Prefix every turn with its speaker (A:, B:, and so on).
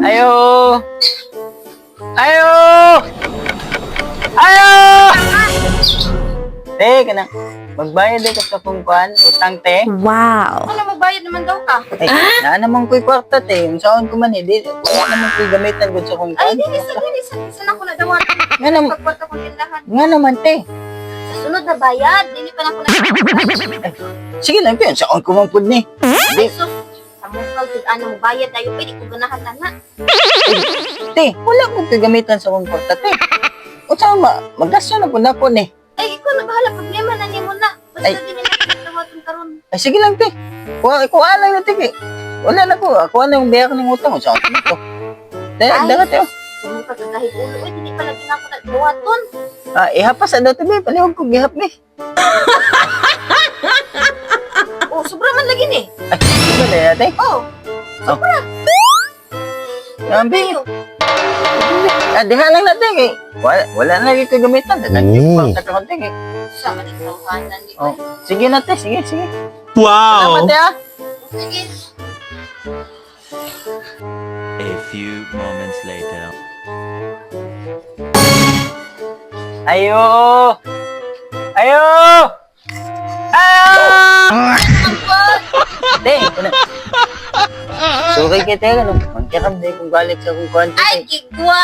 A: Ayo! Ayo! Ayo! Te, ka na. Magbayad ka sa kungkuan, utang te.
B: Wow.
C: Ano, magbayad naman daw ka?
A: Ay, na naman ko'y kwarta te. Yung saan ko man, hindi. Wala naman ko'y gamitan ko sa
C: Ay,
A: kungkuan.
C: saan ako nadawat?
A: Nga naman,
C: Pagkwarta kong tindahan.
A: nga naman te.
C: Sa sunod na bayad, hindi pa na ako nadawat.
A: Sige lang te, saan ko man pud ni. Hindi,
C: So, sa mukhaw, ano mo bayad tayo, pwede ko ganahan na.
A: te, wala ko ko'y gamitan sa kong kwarta te. O saan magasto na po na po ni.
C: Ay, ikaw na bahala, problema na niyo muna. Basta
A: Ay.
C: din na nadawatan karon.
A: Ay, sige lang te. Kuha lang na te. Wala na ko. Kuha na yung biyak ng utang. Saan ko nito? Te,
C: Ay.
A: dagat te.
C: Kung ka kahit ulo, ay, hindi pala din ako nadawaton.
A: Ihapas na daw te, be. Palihog ko gihap be.
C: Oh, sobra man lagi ni.
A: Ay, sige na te.
C: Oh,
A: Nambi.
C: tayo.
A: Diha lang na te. Wala na lagi ko gamitan. Dadang yung kwarta ka te.
C: Sa manitawanan ni.
A: Oh, sige na te. Sige, sige.
D: Wow!
A: Salamat te ha.
C: Sige.
E: A few moments later.
A: Ayo! Ayo! Ayo! Te, una. Sorry kita ano. Magkiram de kung galit sa kung kuwan te.
C: Ay, kigwa.